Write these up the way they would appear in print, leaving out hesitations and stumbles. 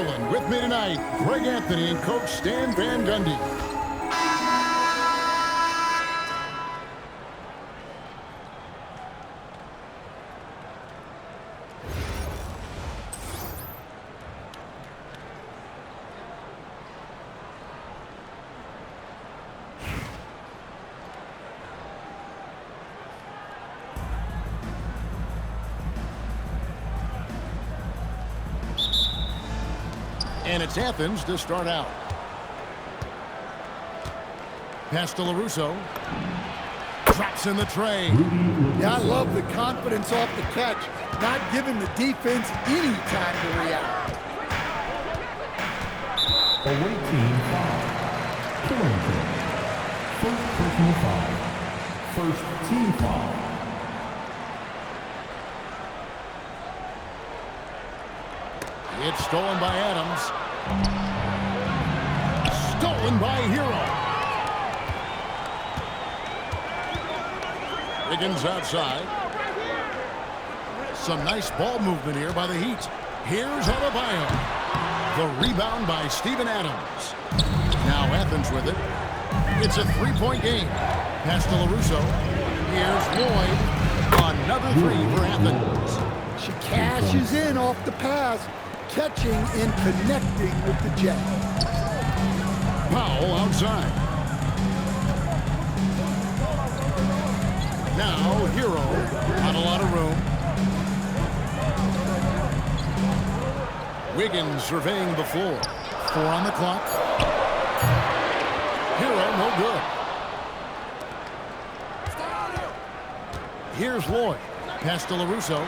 Maryland. With me tonight, Greg Anthony and Coach Stan Van Gundy. And it's Athens to start out. Pass to LaRusso. Drops in the tray. Yeah, I love the confidence off the catch. Not giving the defense any time to react. Away team foul. Killing team. First personal foul. First team foul. It's stolen by Adams. Stolen by Hero. Wiggins outside. Some nice ball movement here by the Heat. Here's Adebayo. The rebound by Steven Adams. Now Athens with it. It's a three-point game. Pass to LaRusso. Here's Lloyd. Another three for Athens. She cashes in off the pass, catching and connecting with the Jet. Powell outside. Now Hero. Not a lot of room. Wiggins surveying the floor. 4 on the clock. Hero no good. Here's Lloyd. Pass to LaRusso.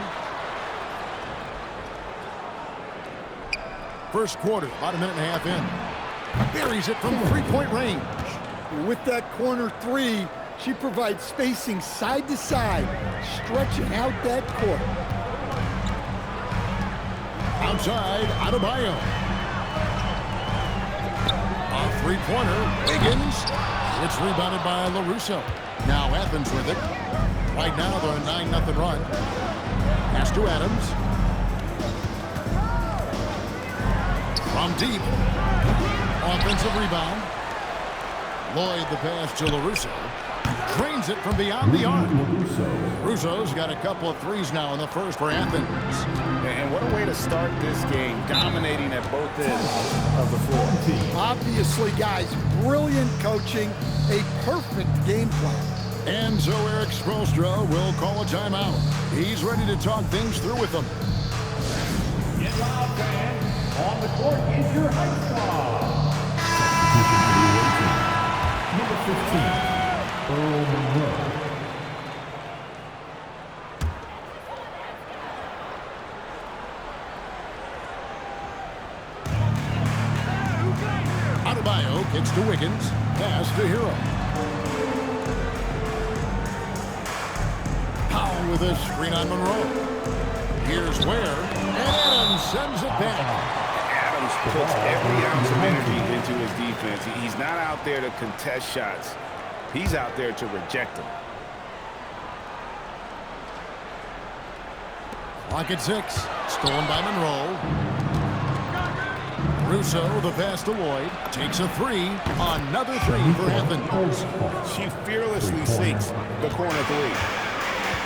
First quarter, about a minute and a half in. Buries it from three-point range. With that corner three, she provides spacing side to side, stretching out that court. Outside, Adebayo. A three-pointer, Wiggins. It's rebounded by LaRusso. Now Athens with it. Right now they're a 9-0 run. Pass to Adams. From deep. Offensive rebound. Lloyd the pass to LaRusso. Drains it from beyond the arc. Russo's got a couple of threes now in the first for Athens. And what a way to start this game, dominating at both ends of the floor. Obviously, guys, brilliant coaching, a perfect game plan. And so Eric Spoelstra will call a timeout. He's ready to talk things through with them. Get loud, fans. On the court is your high squad. Number 15, Earl Monroe. Adebayo kicks to Wiggins. Pass to Hero. Powell with a screen on Monroe. Here's Ware. And Adams sends it back. Adams puts every ounce of energy into his defense. He's not out there to contest shots. He's out there to reject them. Clock at 6. Stolen by Monroe. Russo, the pass to Lloyd. Takes a three. Another three for Athens. She fearlessly sinks the corner three.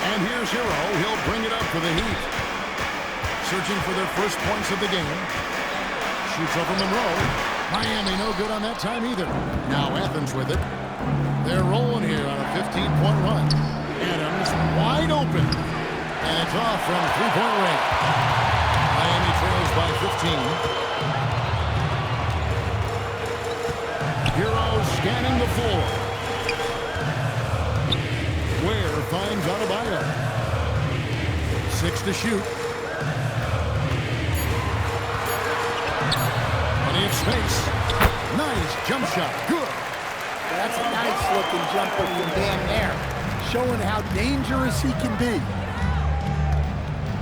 And here's Hero. He'll bring it up for the Heat. Searching for their first points of the game. Shoots over Monroe. Miami no good on that time either. Now Athens with it. They're rolling here on a 15-point run. Adams wide open. And it's off from three-point range. Miami trails by 15. Hero scanning the floor. Ware finds Adebayo. 6 to shoot. Plenty of space. Nice jump shot. Good. That's a nice-looking jumper from Dan there, showing how dangerous he can be.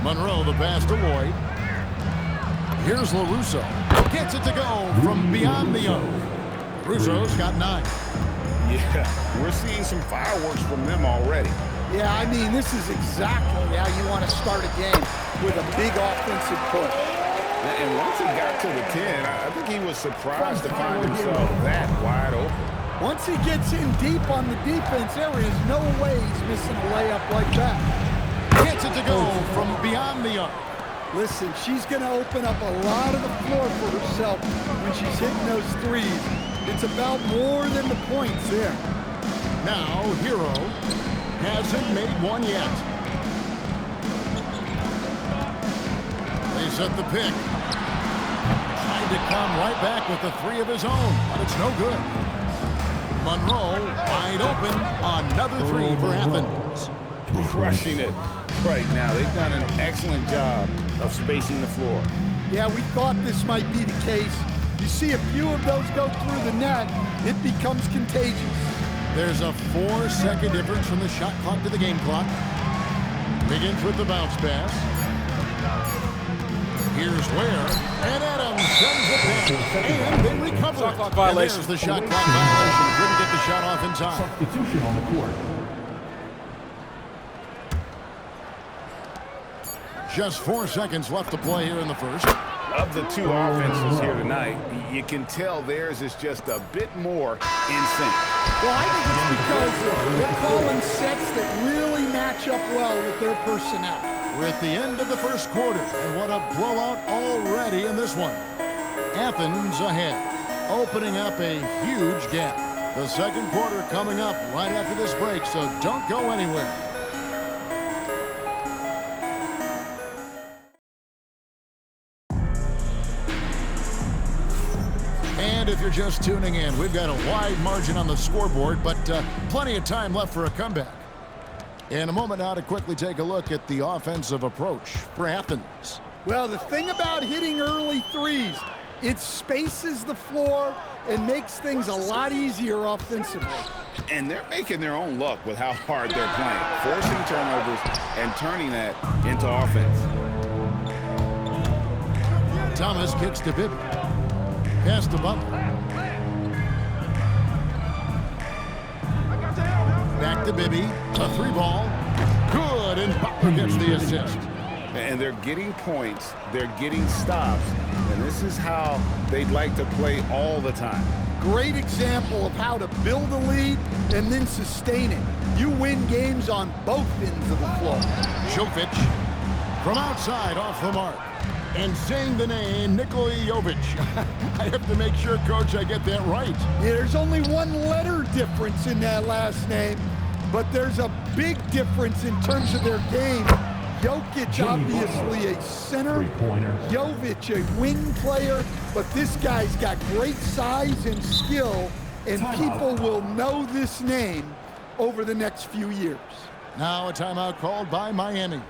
Monroe the pass to Lloyd. Here's LaRusso. Gets it to go from beyond the arc. Russo's got 9. Yeah, we're seeing some fireworks from them already. Yeah, I mean, this is exactly how you want to start a game, with a big offensive push. And once he got to the 10, I think he was surprised to find himself that wide open. Once he gets in deep on the defense, there is no way he's missing a layup like that. Gets it to go from beyond the arc. Listen, she's going to open up a lot of the floor for herself when she's hitting those threes. It's about more than the points there. Now, Hero hasn't made one yet. They set the pick. Trying to come right back with the three of his own, but it's no good. Monroe wide open. Another three for Athens. Crushing it right now. They've done an excellent job of spacing the floor. Yeah, we thought this might be the case. You see a few of those go through the net, it becomes contagious. There's a 4-second difference from the shot clock to the game clock. Begins with the bounce pass. Here's Ware, and Adams sends it down, and they recover Shot it. clock And violation. there's the shot clock violation. Couldn't get the shot off in time. Substitution on the court. Just 4 seconds left to play here in the first. Of the two offenses here tonight, you can tell theirs is just a bit more in sync. Well, I think it's because they're calling sets that really match up well with their personnel. We're at the end of the first quarter, and what a blowout already in this one. Athens ahead, opening up a huge gap. The second quarter coming up right after this break, so don't go anywhere. And if you're just tuning in, we've got a wide margin on the scoreboard, but plenty of time left for a comeback. In a moment now to quickly take a look at the offensive approach for Athens. Well, the thing about hitting early threes, it spaces the floor and makes things a lot easier offensively. And they're making their own luck with how hard they're playing, forcing turnovers and turning that into offense. Thomas kicks to Bibby. Pass to Butler. Back to Bibby. A three ball. Good, and Butler gets the assist. And they're getting points, they're getting stops, and this is how they'd like to play all the time. Great example of how to build a lead and then sustain it. You win games on both ends of the floor. Jovic from outside off the mark. And saying the name Nikola Jovic. I have to make sure, Coach, I get that right. Yeah, there's only one letter difference in that last name, but there's a big difference in terms of their game. Jokic, obviously a center. Jovic, a wing player, but this guy's got great size and skill, and people will know this name over the next few years. Now a timeout called by Miami.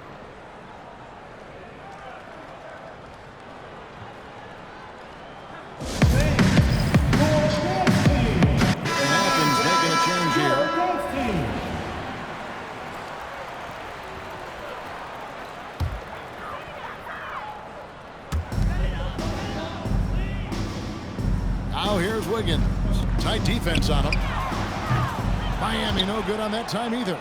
Now here's Wiggins. Tight defense on him. Miami no good on that time either.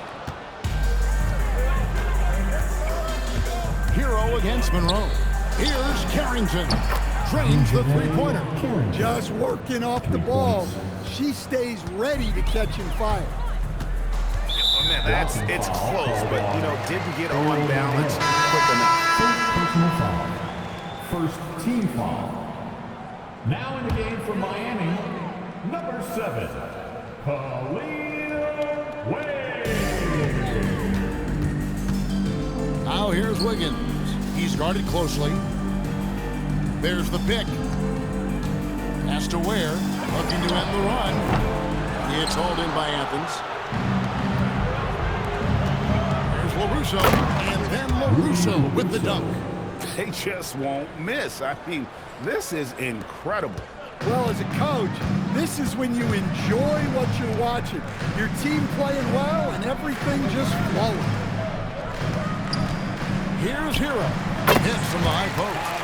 Hero against Monroe. Here's Carrington. Drains the three-pointer. Just working off the ball. She stays ready to catch and fire. Oh, man, it's close, but, you know, didn't get on balance quick enough. First team foul. Now in the game for Miami, number 7, Khalil Wade. Now here's Wiggins. He's guarded closely. There's the pick. Pass to Ware. Looking to end the run. It's hauled in by Athens. There's LaRusso. And then LaRusso with the dunk. They just won't miss. I mean, this is incredible. Well, as a coach, this is when you enjoy what you're watching. Your team playing well and everything just flowing. Here's Hero. Hits from the high post.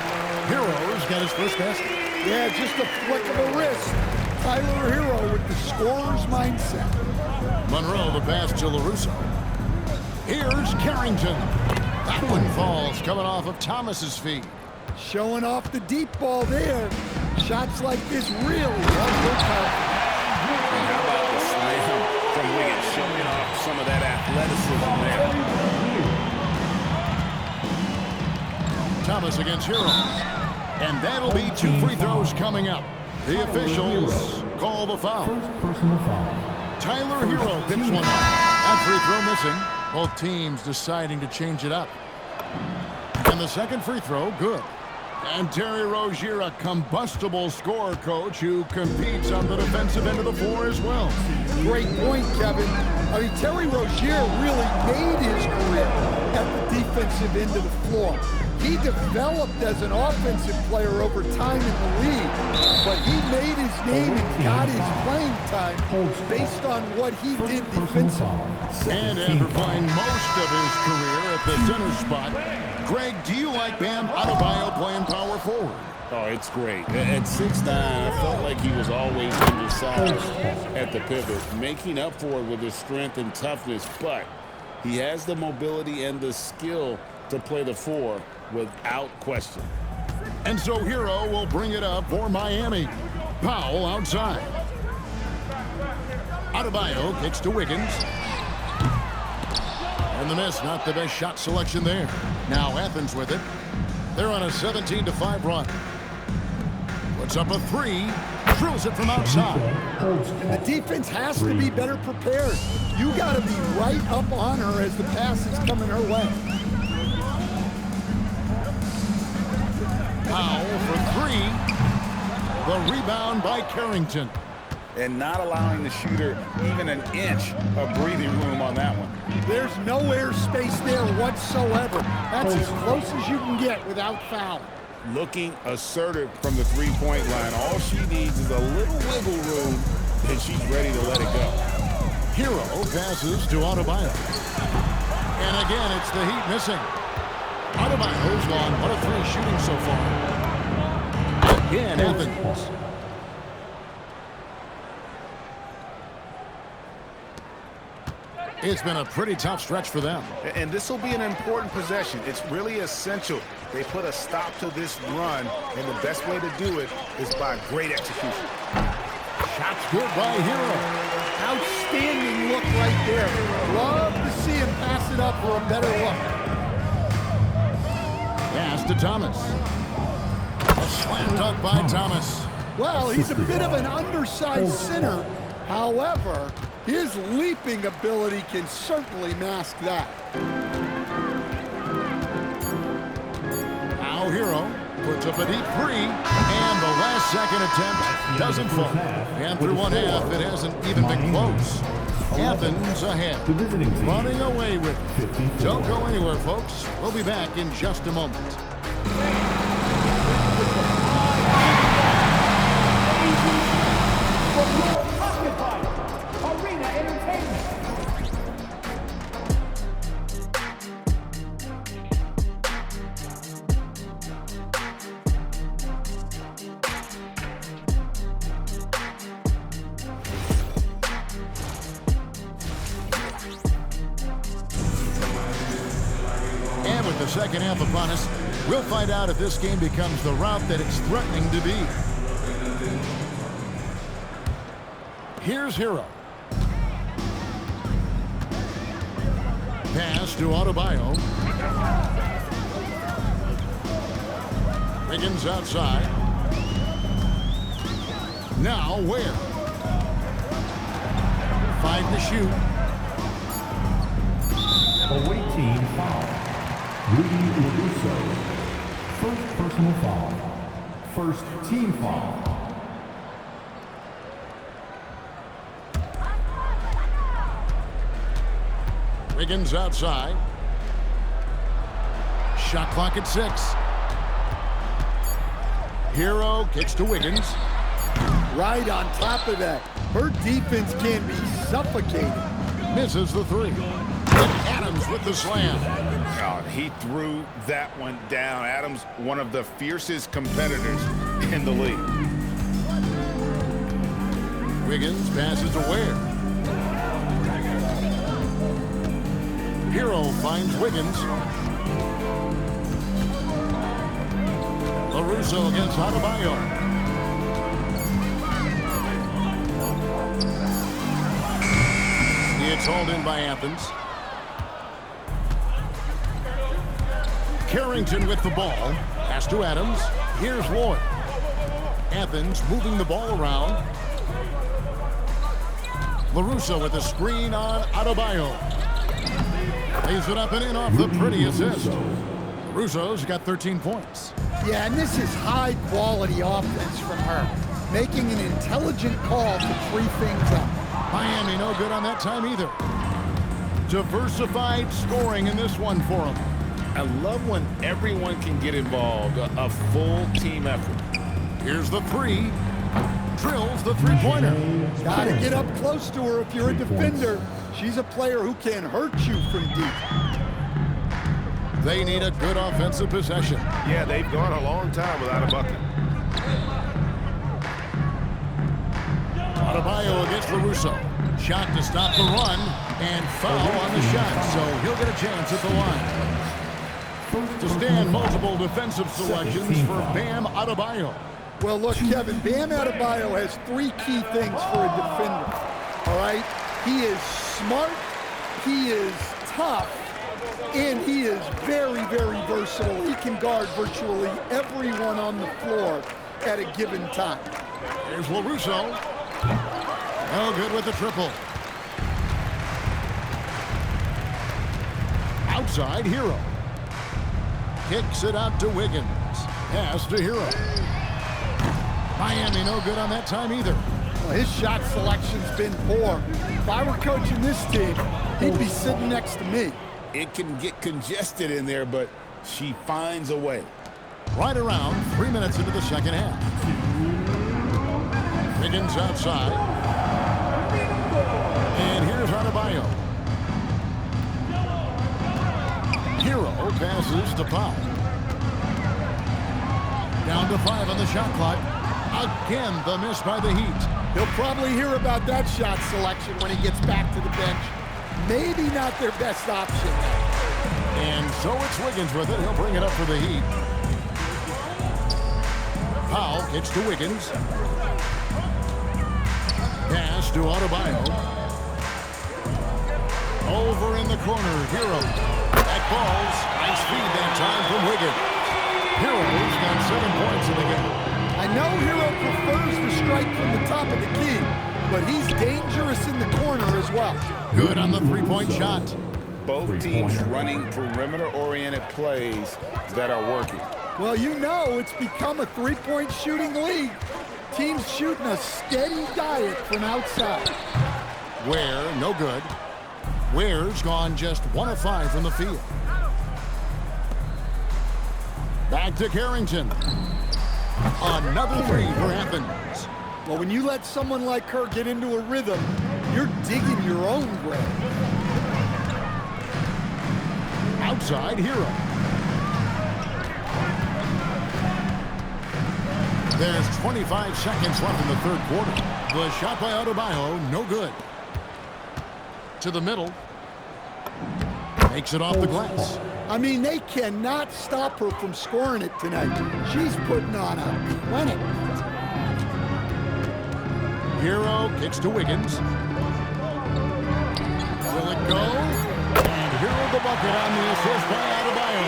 Hero's got his first basket. Yeah, just a flick of a wrist. Tyler Hero with the scorer's mindset. Monroe the pass to LaRusso. Here's Carrington. That one falls coming off of Thomas's feet. Showing off the deep ball there. Shots like this really help your confidence. And how about the slam from Wiggins, showing off some of that athleticism there. Thomas against Hero. And that'll be 2 free throws coming up. The officials call the foul. First personal foul. Tyler Hero picks one up. That free throw missing. Both teams deciding to change it up. And the second free throw, good. And Terry Rozier, a combustible scorer coach who competes on the defensive end of the floor as well. Great point, Kevin. I mean, Terry Rozier really made his career at the defensive end of the floor. He developed as an offensive player over time in the league, but he made his name and got his playing time based on what he did defensively. And after playing most of his career at the center spot, Greg, do you like Bam Adebayo playing power forward? Oh, it's great. At 6'9", I felt like he was always undersized at the pivot, making up for it with his strength and toughness, but he has the mobility and the skill to play the 4 without question. And so Hero will bring it up for Miami. Powell outside. Adebayo kicks to Wiggins. And the miss, not the best shot selection there. Now Athens with it. They're on a 17-5 run. Puts up a 3. Drills it from outside. And the defense has to be better prepared. You got to be right up on her as the pass is coming her way. Powell for 3. The rebound by Carrington. And not allowing the shooter even an inch of breathing room on that one. There's no air space there whatsoever. That's as close as you can get without foul. Looking assertive from the three-point line. All she needs is a little wiggle room, and she's ready to let it go. Hero passes to Adebayo. And again, it's the Heat missing. Adebayo's gone 1 of 3 shooting so far. Again, Athens. It's been a pretty tough stretch for them. And this will be an important possession. It's really essential. They put a stop to this run, and the best way to do it is by great execution. Shots good by Hero. Outstanding look right there. Love to see him pass it up for a better look. Pass to Thomas. A slam dunk by Thomas. Well, he's a bit of an undersized center. However, his leaping ability can certainly mask that. Now Hero puts up a deep 3, and the last second attempt doesn't fall. And through one half, it hasn't even been close. Athens ahead, running away with it. Don't go anywhere, folks. We'll be back in just a moment. The second half upon us. We'll find out if this game becomes the route that it's threatening to be. Here's Hero. Pass to Adebayo. Wiggins outside. Now where? 5 to shoot. Awaiting foul. Rudy Uruso. First personal foul. First team foul. Wiggins outside. Shot clock at 6. Hero kicks to Wiggins. Right on top of that. Her defense can be suffocating. Misses the 3. And Adams with the slam. Oh, he threw that one down. Adams, one of the fiercest competitors in the league. Wiggins passes to Ware. Hero finds Wiggins. LaRusso against Adebayo. It's hauled in by Athens. Carrington with the ball. Pass to Adams. Here's Lloyd. Athens moving the ball around. LaRusso with the screen on Adebayo. Lays it up and in off the pretty assist. Russo's got 13 points. Yeah, and this is high-quality offense from her, making an intelligent call to free things up. Miami no good on that time either. Diversified scoring in this one for them. I love when everyone can get involved, a full team effort. Here's the three. Drills the three-pointer. Got to get up close to her if you're a defender. She's a player who can hurt you from deep. They need a good offensive possession. Yeah, they've gone a long time without a bucket. Adebayo against LaRusso. Shot to stop the run, and foul on the shot, so he'll get a chance at the line. To stand multiple defensive selections for Bam Adebayo. Well, look, Kevin, Bam Adebayo has three key things for a defender, all right? He is smart, he is tough, and he is very, very versatile. He can guard virtually everyone on the floor at a given time. Here's LaRusso. Oh, good with the triple. Outside, Hero. Kicks it out to Wiggins. Pass to Hero. Miami no good on that time either. Well, his shot selection's been poor. If I were coaching this team, he'd be sitting next to me. It can get congested in there, but she finds a way. Right around 3 minutes into the second half. Wiggins outside. And here's Adebayo. Hero passes to Pao. Down to 5 on the shot clock. Again, the miss by the Heat. He'll probably hear about that shot selection when he gets back to the bench. Maybe not their best option. And so it's Wiggins with it. He'll bring it up for the Heat. Powell gets to Wiggins. Pass to Adebayo. Over in the corner, Hero. That ball's nice feed that time from Wiggins. Hero's got 7 points in the game. I know Hero prefers to strike from the top of the key, but he's dangerous in the corner as well. Good on the three-point shot. Both teams running perimeter-oriented plays that are working. Well, you know it's become a three-point shooting league. Teams shooting a steady diet from outside. Ware, no good. Ware's gone just 1 of 5 from the field. Back to Carrington. Another three for Athens. Well, when you let someone like her get into a rhythm, you're digging your own grave. Outside, Hero. There's 25 seconds left in the third quarter. The shot by Adebayo, no good. To the middle. Makes it off the glass. I mean, they cannot stop her from scoring it tonight. She's putting on a clinic. Hero kicks to Wiggins. Will it go? And Hero the bucket on the assist by Adebayo.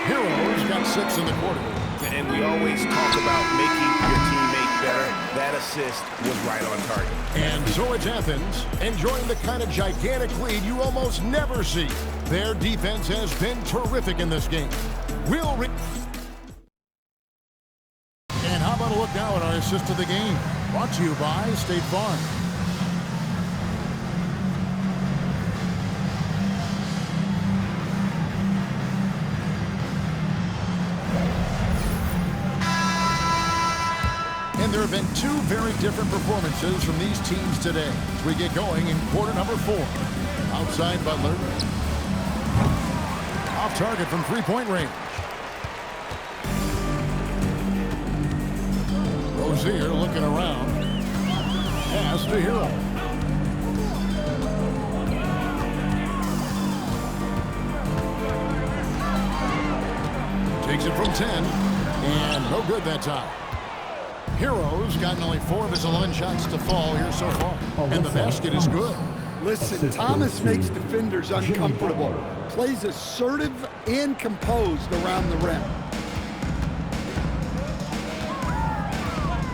Hero's got 6 in the quarter. And we always talk about making your teammate better. That assist was right on target. And so it's Athens, enjoying the kind of gigantic lead you almost never see. Their defense has been terrific in this game. And how about a look now at our assist of the game? Brought to you by State Farm. And there have been 2 very different performances from these teams today as we get going in quarter number 4. Outside Butler. Off target from three-point range. Rozier looking around. Pass to Hero. Takes it from 10. And No good that time. Hero's gotten only 4 of his 11 shots to fall here so far. And the basket is good. Listen, Thomas makes defenders uncomfortable. Plays assertive and composed around the rim.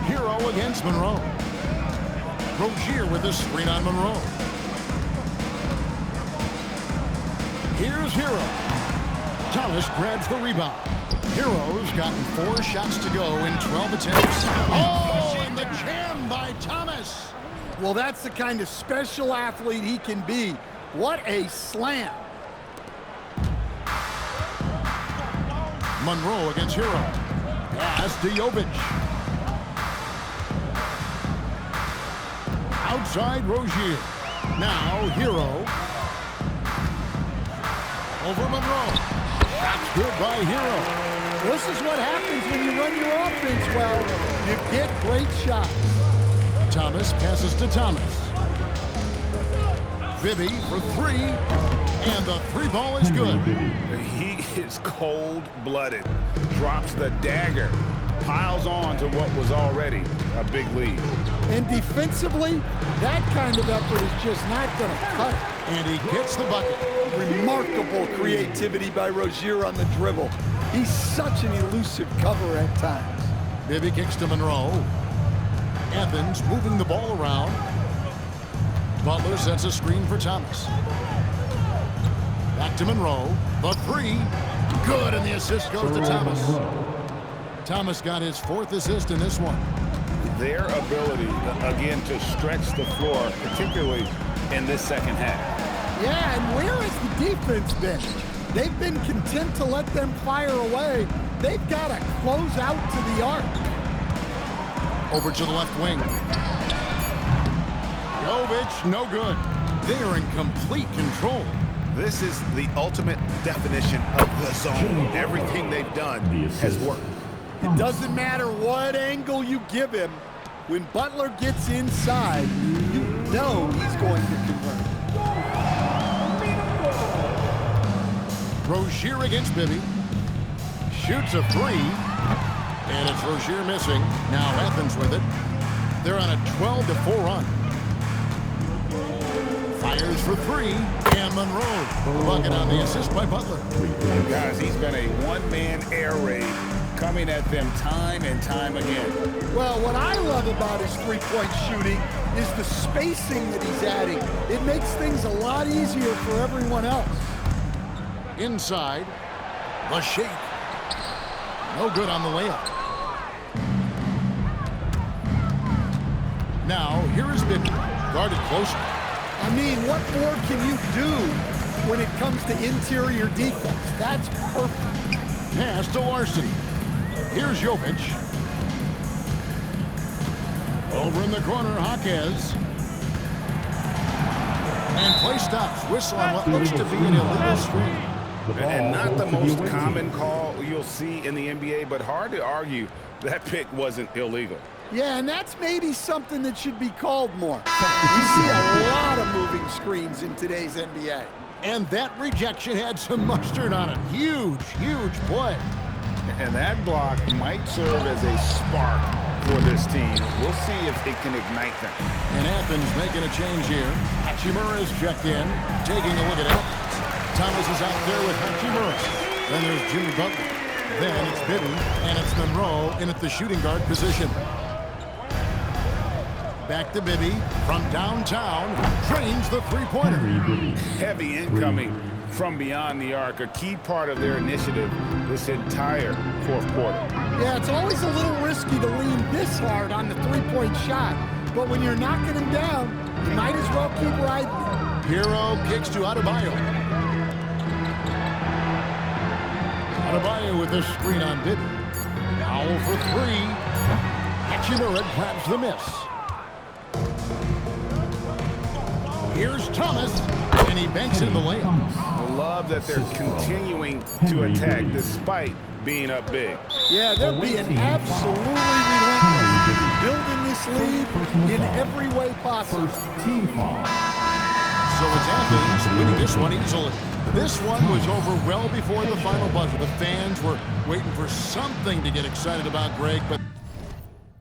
Hero against Monroe. Rozier with a screen on Monroe. Here's Hero. Thomas grabs the rebound. Hero's gotten 4 shots to go in 12 attempts. Oh, and the jam by Thomas. Well, that's the kind of special athlete he can be. What a slam. Monroe against Hero. Pass to Jovic. Outside Rozier. Now Hero. Over Monroe. That's good by Hero. This is what happens when you run your offense well. You get great shots. Thomas passes to Thomas. Bibby for 3. And the 3 ball is good. He is cold-blooded. Drops the dagger. Piles on to what was already a big lead. And defensively, that kind of effort is just not going to cut it. And he gets the bucket. Remarkable creativity by Rozier on the dribble. He's such an elusive cover at times. Bibby kicks to Monroe. Evans moving the ball around. Butler sets a screen for Thomas. Back to Monroe. The 3. Good, and the assist goes to Thomas. Thomas got his 4th assist in this one. Their ability, again, to stretch the floor, particularly in this second half. Yeah, and where has the defense been? They've been content to let them fire away. They've got to close out to the arc. Over to the left wing. Jovic, no good. They are in complete control. This is the ultimate definition of the zone. Everything they've done has worked. It doesn't matter what angle you give him. When Butler gets inside, you know he's going to convert. Rozier against Bibby. Shoots a 3. And it's Rozier missing. Now Athens with it. They're on a 12-4 run. Fires for 3. And Monroe. Bucket on the assist by Butler. Guys, he's been a one-man air raid coming at them time and time again. Well, what I love about his three-point shooting is the spacing that he's adding. It makes things a lot easier for everyone else. Inside. The shake. No good on the layup. Now, here is Bibby. Guarded closer. I mean, what more can you do when it comes to interior defense? That's perfect. Pass to Larson. Here's Jovic. Over in the corner, Jaquez. And play stops. Whistle on what looks to be an illegal screen. And not the most common call you'll see in the NBA, but hard to argue that pick wasn't illegal. Yeah, and that's maybe something that should be called more. You see a lot of moving screens in today's NBA. And that rejection had some mustard on it. Huge, huge play. And that block might serve as a spark for this team. We'll see if it can ignite them. And Athens making a change here. Hachimura is checked in, taking a look at Athens. Thomas is out there with Hachimura. Then there's Jimmy Butler. Then it's Bibby, and it's Monroe in at the shooting guard position. Back to Bibby from downtown. Trains the three-pointer. Heavy incoming from beyond the arc, a key part of their initiative this entire fourth quarter. Yeah, it's always a little risky to lean this hard on the three-point shot, but when you're knocking him down, you might as well keep riding. Hero kicks to Adebayo. Adebayo with a screen on Bibby. Foul for 3. Hachimura grabs the miss. Here's Thomas, and he banks in the layup. I love that they're continuing to attack despite being up big. Yeah, they're being absolutely relentless, building this lead in every way possible. So it's Athens winning this one easily. This one was over well before the final buzzer. The fans were waiting for something to get excited about, Greg, but